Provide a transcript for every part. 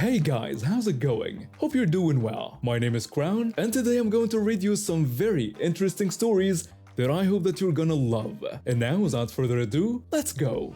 Hey guys, how's it going? Hope you're doing well. My name is Crown, and today I'm going to read you some very interesting stories that I hope that you're gonna love. And now, without further ado, let's go!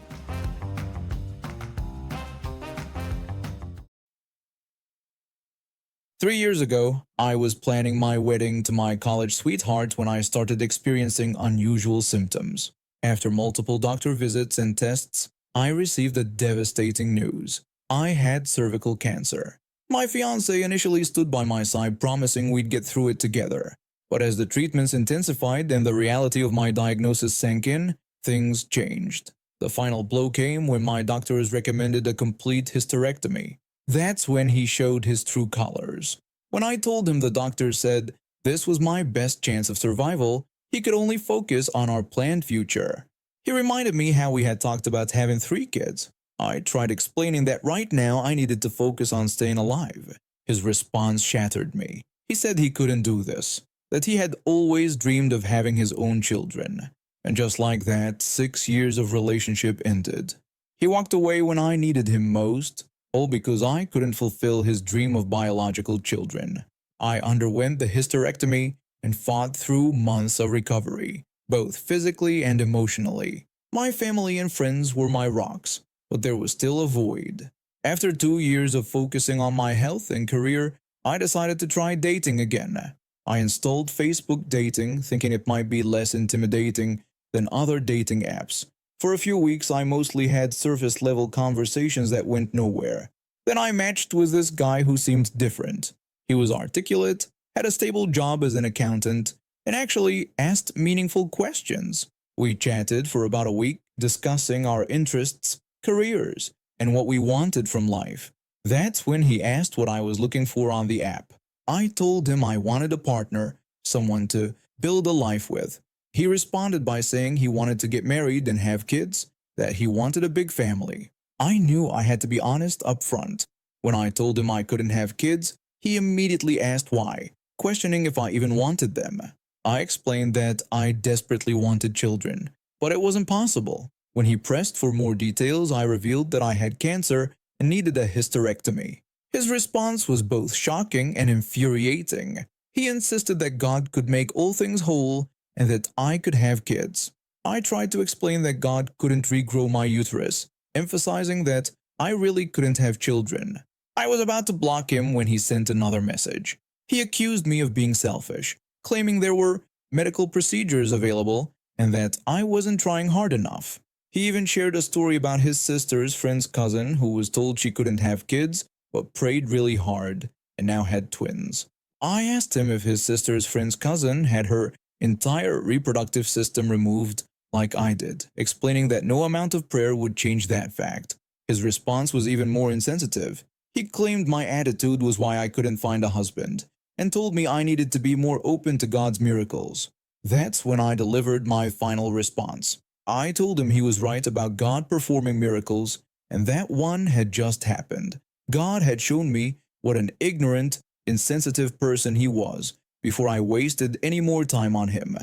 Three years ago, I was planning my wedding to my college sweetheart when I started experiencing unusual symptoms. After multiple doctor visits and tests, I received the devastating news. I had cervical cancer. My fiancé initially stood by my side promising we'd get through it together. But as the treatments intensified and the reality of my diagnosis sank in, things changed. The final blow came when my doctors recommended a complete hysterectomy. That's when he showed his true colors. When I told him the doctor said this was my best chance of survival, he could only focus on our planned future. He reminded me how we had talked about having 3 kids. I tried explaining that right now I needed to focus on staying alive. His response shattered me. He said he couldn't do this, that he had always dreamed of having his own children. And just like that, 6 years of relationship ended. He walked away when I needed him most, all because I couldn't fulfill his dream of biological children. I underwent the hysterectomy and fought through months of recovery, both physically and emotionally. My family and friends were my rocks, but there was still a void. After 2 years of focusing on my health and career, I decided to try dating again. I installed Facebook Dating, thinking it might be less intimidating than other dating apps. For a few weeks, I mostly had surface-level conversations that went nowhere. Then I matched with this guy who seemed different. He was articulate, had a stable job as an accountant, and actually asked meaningful questions. We chatted for about a week, discussing our interests, careers, and what we wanted from life. That's when he asked what I was looking for on the app. I told him I wanted a partner, someone to build a life with. He responded by saying he wanted to get married and have kids, that he wanted a big family. I knew I had to be honest up front. When I told him I couldn't have kids, he immediately asked why, questioning if I even wanted them. I explained that I desperately wanted children, but it wasn't possible. When he pressed for more details, I revealed that I had cancer and needed a hysterectomy. His response was both shocking and infuriating. He insisted that God could make all things whole and that I could have kids. I tried to explain that God couldn't regrow my uterus, emphasizing that I really couldn't have children. I was about to block him when he sent another message. He accused me of being selfish, claiming there were medical procedures available and that I wasn't trying hard enough. He even shared a story about his sister's friend's cousin who was told she couldn't have kids but prayed really hard and now had twins. I asked him if his sister's friend's cousin had her entire reproductive system removed like I did, explaining that no amount of prayer would change that fact. His response was even more insensitive. He claimed my attitude was why I couldn't find a husband, and told me I needed to be more open to God's miracles. That's when I delivered my final response. I told him he was right about God performing miracles, and that one had just happened. God had shown me what an ignorant, insensitive person he was before I wasted any more time on him.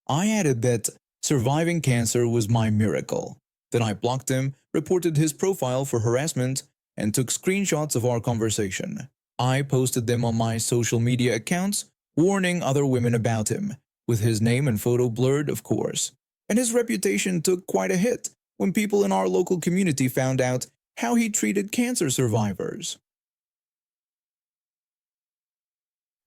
I added that surviving cancer was my miracle. Then I blocked him, reported his profile for harassment, and took screenshots of our conversation. I posted them on my social media accounts, warning other women about him, with his name and photo blurred, of course. And his reputation took quite a hit when people in our local community found out how he treated cancer survivors.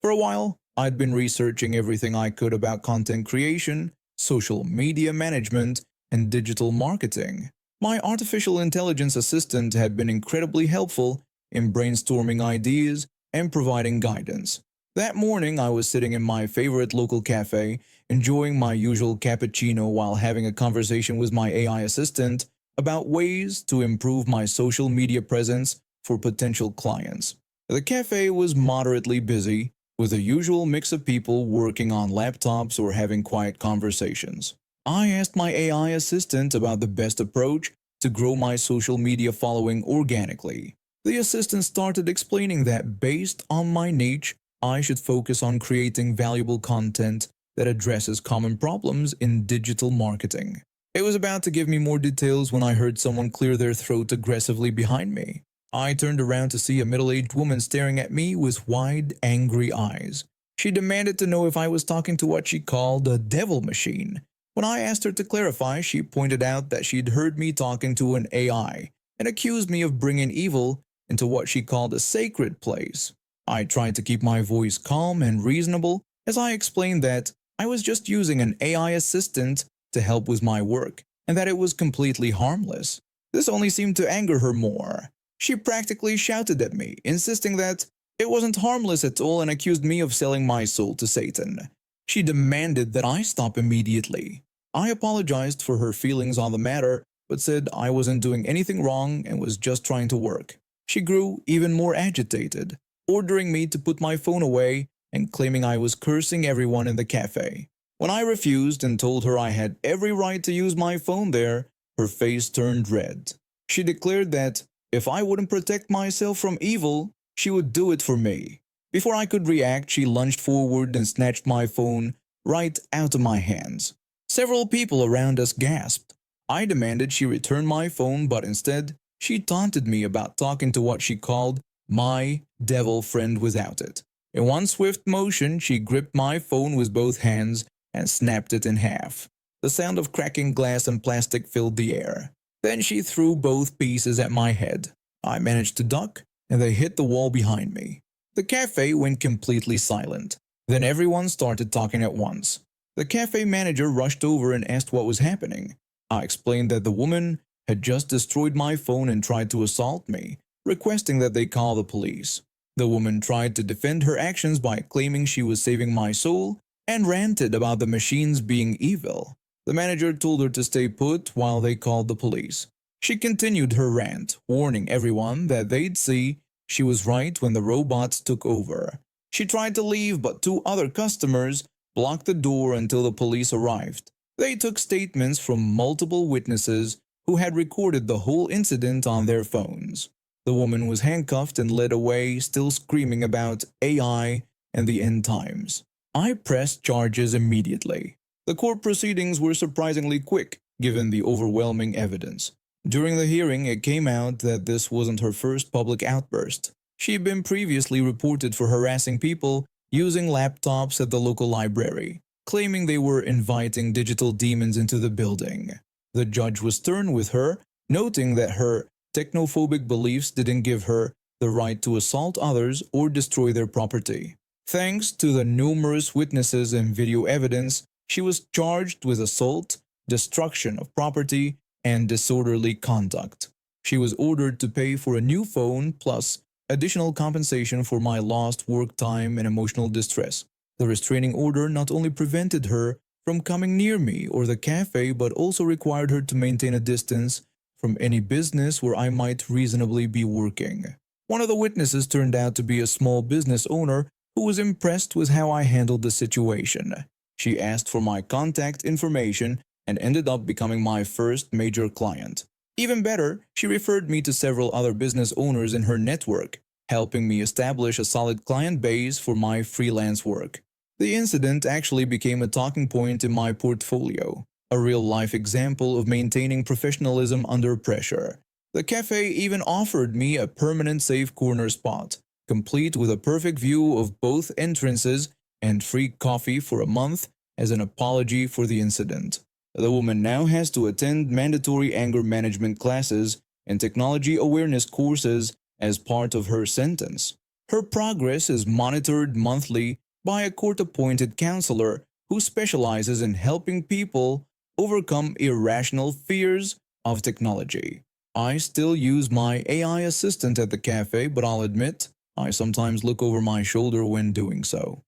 For a while, I'd been researching everything I could about content creation, social media management, and digital marketing. My artificial intelligence assistant had been incredibly helpful in brainstorming ideas and providing guidance. That morning, I was sitting in my favorite local cafe, enjoying my usual cappuccino while having a conversation with my AI assistant about ways to improve my social media presence for potential clients. The cafe was moderately busy, with the usual mix of people working on laptops or having quiet conversations. I asked my AI assistant about the best approach to grow my social media following organically. The assistant started explaining that based on my niche, I should focus on creating valuable content that addresses common problems in digital marketing. It was about to give me more details when I heard someone clear their throat aggressively behind me. I turned around to see a middle-aged woman staring at me with wide, angry eyes. She demanded to know if I was talking to what she called a devil machine. When I asked her to clarify, she pointed out that she'd heard me talking to an AI and accused me of bringing evil into what she called a sacred place. I tried to keep my voice calm and reasonable as I explained that I was just using an AI assistant to help with my work and that it was completely harmless. This only seemed to anger her more. She practically shouted at me, insisting that it wasn't harmless at all and accused me of selling my soul to Satan. She demanded that I stop immediately. I apologized for her feelings on the matter, but said I wasn't doing anything wrong and was just trying to work. She grew even more agitated, ordering me to put my phone away and claiming I was cursing everyone in the cafe. When I refused and told her I had every right to use my phone there, her face turned red. She declared that if I wouldn't protect myself from evil, she would do it for me. Before I could react, she lunged forward and snatched my phone right out of my hands. Several people around us gasped. I demanded she return my phone, but instead, she taunted me about talking to what she called my devil friend without it. In one swift motion, she gripped my phone with both hands and snapped it in half. The sound of cracking glass and plastic filled the air. Then she threw both pieces at my head. I managed to duck, and they hit the wall behind me. The cafe went completely silent. Then everyone started talking at once. The cafe manager rushed over and asked what was happening. I explained that the woman had just destroyed my phone and tried to assault me, requesting that they call the police. The woman tried to defend her actions by claiming she was saving my soul and ranted about the machines being evil. The manager told her to stay put while they called the police. She continued her rant, warning everyone that they'd see she was right when the robots took over. She tried to leave, but two other customers blocked the door until the police arrived. They took statements from multiple witnesses who had recorded the whole incident on their phones. The woman was handcuffed and led away, still screaming about AI and the end times. I pressed charges immediately. The court proceedings were surprisingly quick, given the overwhelming evidence. During the hearing, it came out that this wasn't her first public outburst. She had been previously reported for harassing people using laptops at the local library, claiming they were inviting digital demons into the building. The judge was stern with her, noting that her technophobic beliefs didn't give her the right to assault others or destroy their property. Thanks to the numerous witnesses and video evidence, she was charged with assault, destruction of property, and disorderly conduct. She was ordered to pay for a new phone plus additional compensation for my lost work time and emotional distress. The restraining order not only prevented her from coming near me or the cafe but also required her to maintain a distance from any business where I might reasonably be working. One of the witnesses turned out to be a small business owner who was impressed with how I handled the situation. She asked for my contact information and ended up becoming my first major client. Even better, she referred me to several other business owners in her network, helping me establish a solid client base for my freelance work. The incident actually became a talking point in my portfolio, a real-life example of maintaining professionalism under pressure. The cafe even offered me a permanent safe corner spot, complete with a perfect view of both entrances and free coffee for a month as an apology for the incident. The woman now has to attend mandatory anger management classes and technology awareness courses as part of her sentence. Her progress is monitored monthly by a court-appointed counselor who specializes in helping people overcome irrational fears of technology. I still use my AI assistant at the cafe, but I'll admit, I sometimes look over my shoulder when doing so.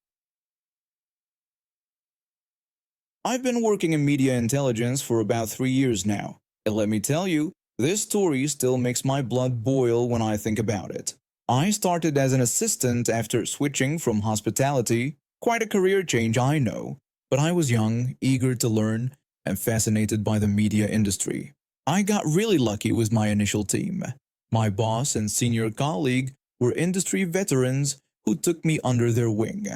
I've been working in media intelligence for about 3 years now, and let me tell you, this story still makes my blood boil when I think about it. I started as an assistant after switching from hospitality, quite a career change I know, but I was young, eager to learn, and fascinated by the media industry. I got really lucky with my initial team. My boss and senior colleague were industry veterans who took me under their wing.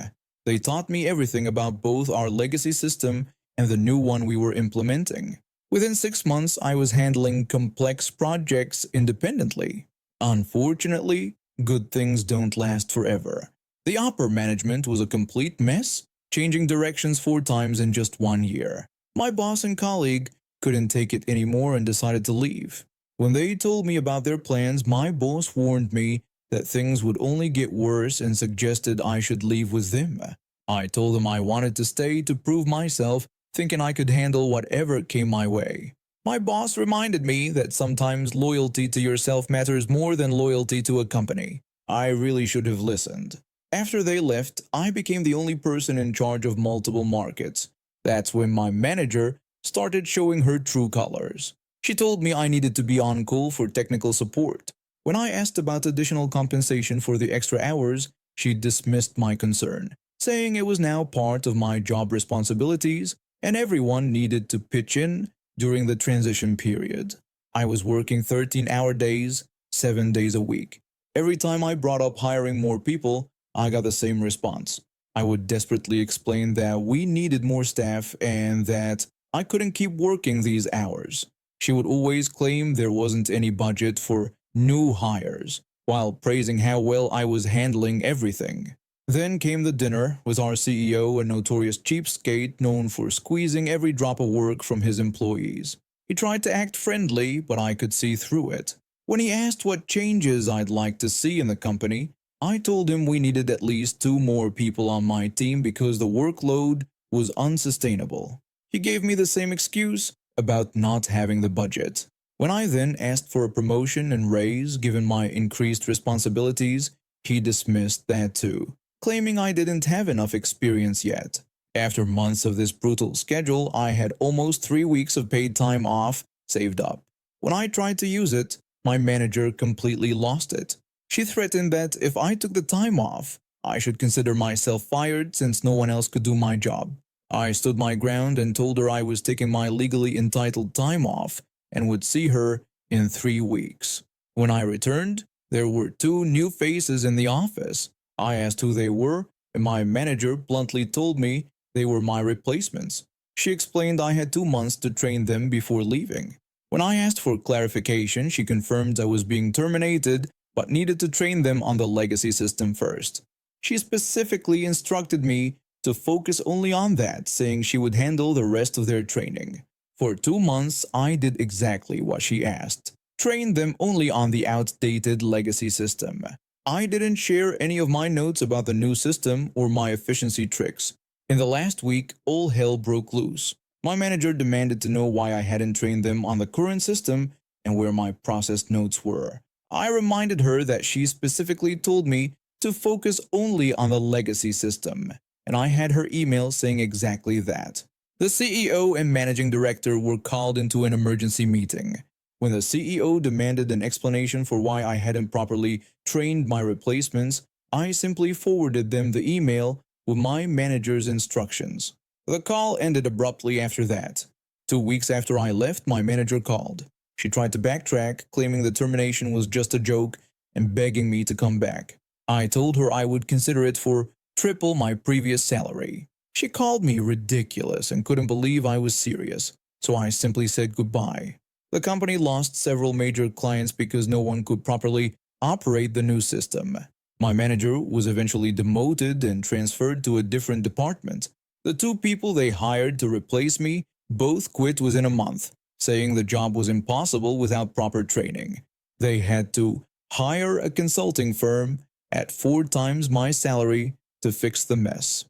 They taught me everything about both our legacy system and the new one we were implementing. Within 6 months, I was handling complex projects independently. Unfortunately, good things don't last forever. The upper management was a complete mess, changing directions 4 times in just 1 year. My boss and colleague couldn't take it anymore and decided to leave. When they told me about their plans, my boss warned me that things would only get worse and suggested I should leave with them. I told them I wanted to stay to prove myself, thinking I could handle whatever came my way. My boss reminded me that sometimes loyalty to yourself matters more than loyalty to a company. I really should have listened. After they left, I became the only person in charge of multiple markets. That's when my manager started showing her true colors. She told me I needed to be on call for technical support. When I asked about additional compensation for the extra hours, she dismissed my concern, saying it was now part of my job responsibilities and everyone needed to pitch in during the transition period. I was working 13-hour days, 7 days a week. Every time I brought up hiring more people, I got the same response. I would desperately explain that we needed more staff and that I couldn't keep working these hours. She would always claim there wasn't any budget for new hires, while praising how well I was handling everything. Then came the dinner with our CEO, a notorious cheapskate known for squeezing every drop of work from his employees. He tried to act friendly, but I could see through it. When he asked what changes I'd like to see in the company, I told him we needed at least 2 more people on my team because the workload was unsustainable. He gave me the same excuse about not having the budget. When I then asked for a promotion and raise given my increased responsibilities, he dismissed that too, claiming I didn't have enough experience yet. After months of this brutal schedule, I had almost 3 weeks of paid time off saved up. When I tried to use it, my manager completely lost it. She threatened that if I took the time off, I should consider myself fired since no one else could do my job. I stood my ground and told her I was taking my legally entitled time off and would see her in 3 weeks. When I returned, there were 2 new faces in the office. I asked who they were, and my manager bluntly told me they were my replacements. She explained I had 2 months to train them before leaving. When I asked for clarification, she confirmed I was being terminated but needed to train them on the legacy system first. She specifically instructed me to focus only on that, saying she would handle the rest of their training. For 2 months, I did exactly what she asked. Trained them only on the outdated legacy system. I didn't share any of my notes about the new system or my efficiency tricks. In the last week, all hell broke loose. My manager demanded to know why I hadn't trained them on the current system and where my processed notes were. I reminded her that she specifically told me to focus only on the legacy system, and I had her email saying exactly that. The CEO and managing director were called into an emergency meeting. When the CEO demanded an explanation for why I hadn't properly trained my replacements, I simply forwarded them the email with my manager's instructions. The call ended abruptly after that. 2 weeks after I left, my manager called. She tried to backtrack, claiming the termination was just a joke and begging me to come back. I told her I would consider it for triple my previous salary. She called me ridiculous and couldn't believe I was serious, so I simply said goodbye. The company lost several major clients because no one could properly operate the new system. My manager was eventually demoted and transferred to a different department. The 2 people they hired to replace me both quit within a month, saying the job was impossible without proper training. They had to hire a consulting firm at 4 times my salary to fix the mess.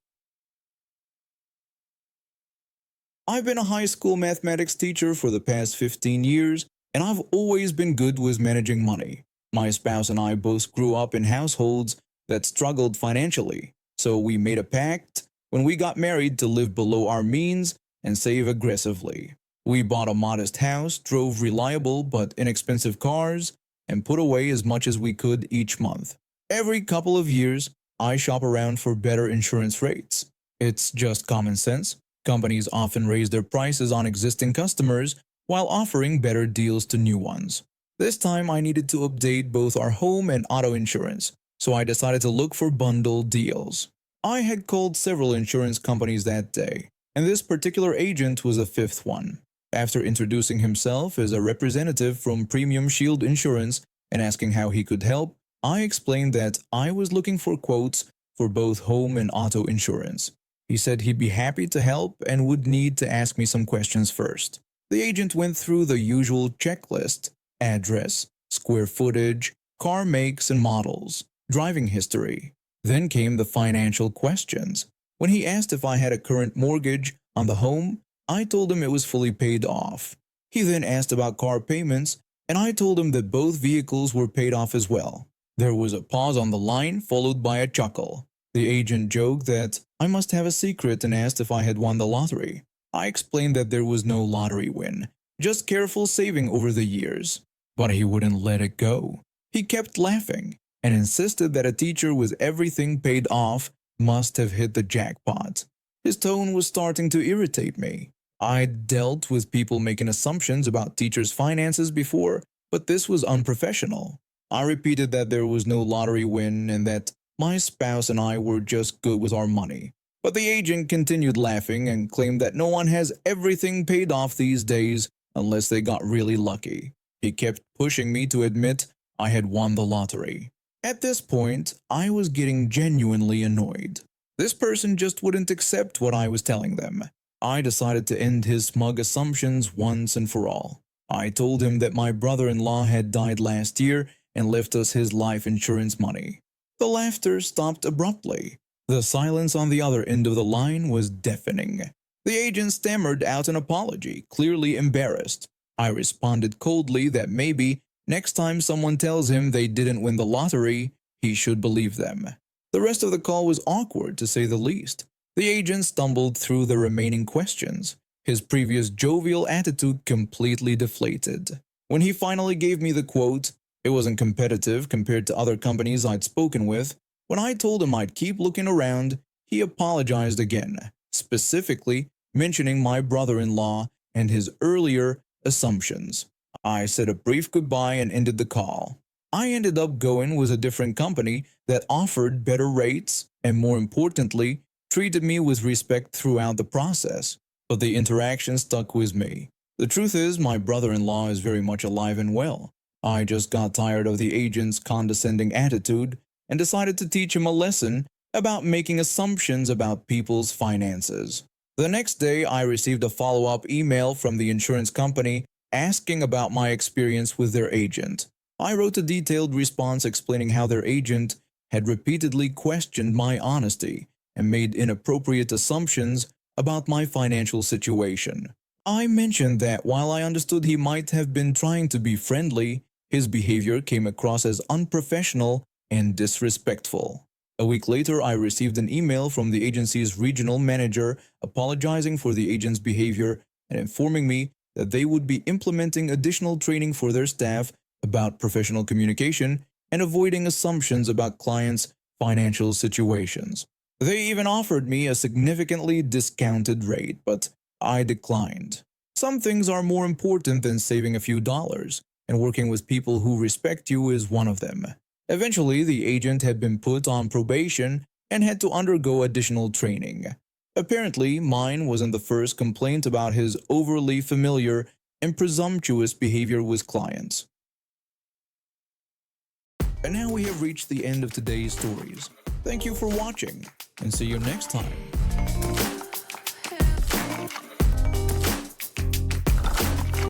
I've been a high school mathematics teacher for the past 15 years, and I've always been good with managing money. My spouse and I both grew up in households that struggled financially, so we made a pact when we got married to live below our means and save aggressively. We bought a modest house, drove reliable but inexpensive cars, and put away as much as we could each month. Every couple of years, I shop around for better insurance rates. It's just common sense. Companies often raise their prices on existing customers while offering better deals to new ones. This time I needed to update both our home and auto insurance, so I decided to look for bundle deals. I had called several insurance companies that day, and this particular agent was the 5th one. After introducing himself as a representative from Premium Shield Insurance, and asking how he could help, I explained that I was looking for quotes for both home and auto insurance. He said he'd be happy to help and would need to ask me some questions first. The agent went through the usual checklist: address, square footage, car makes and models, driving history. Then came the financial questions. When he asked if I had a current mortgage on the home, I told him it was fully paid off. He then asked about car payments, and I told him that both vehicles were paid off as well. There was a pause on the line, followed by a chuckle. The agent joked that I must have a secret and asked if I had won the lottery. I explained that there was no lottery win, just careful saving over the years. But he wouldn't let it go. He kept laughing and insisted that a teacher with everything paid off must have hit the jackpot. His tone was starting to irritate me. I'd dealt with people making assumptions about teachers' finances before, but this was unprofessional. I repeated that there was no lottery win and that my spouse and I were just good with our money. But the agent continued laughing and claimed that no one has everything paid off these days unless they got really lucky. He kept pushing me to admit I had won the lottery. At this point, I was getting genuinely annoyed. This person just wouldn't accept what I was telling them. I decided to end his smug assumptions once and for all. I told him that my brother-in-law had died last year and left us his life insurance money. The laughter stopped abruptly. The silence on the other end of the line was deafening. The agent stammered out an apology, clearly embarrassed. I responded coldly that maybe next time someone tells him they didn't win the lottery, he should believe them. The rest of the call was awkward, to say the least. The agent stumbled through the remaining questions. His previous jovial attitude completely deflated. When he finally gave me the quote, it wasn't competitive compared to other companies I'd spoken with. When I told him I'd keep looking around, he apologized again, specifically mentioning my brother-in-law and his earlier assumptions. I said a brief goodbye and ended the call. I ended up going with a different company that offered better rates and, more importantly, treated me with respect throughout the process. But the interaction stuck with me. The truth is, my brother-in-law is very much alive and well. I just got tired of the agent's condescending attitude and decided to teach him a lesson about making assumptions about people's finances. The next day, I received a follow-up email from the insurance company asking about my experience with their agent. I wrote a detailed response explaining how their agent had repeatedly questioned my honesty and made inappropriate assumptions about my financial situation. I mentioned that while I understood he might have been trying to be friendly, his behavior came across as unprofessional and disrespectful. A week later, I received an email from the agency's regional manager apologizing for the agent's behavior and informing me that they would be implementing additional training for their staff about professional communication and avoiding assumptions about clients' financial situations. They even offered me a significantly discounted rate, but I declined. Some things are more important than saving a few dollars, and working with people who respect you is one of them. Eventually, the agent had been put on probation and had to undergo additional training. Apparently, mine wasn't the first complaint about his overly familiar and presumptuous behavior with clients. And now we have reached the end of today's stories. Thank you for watching, and see you next time.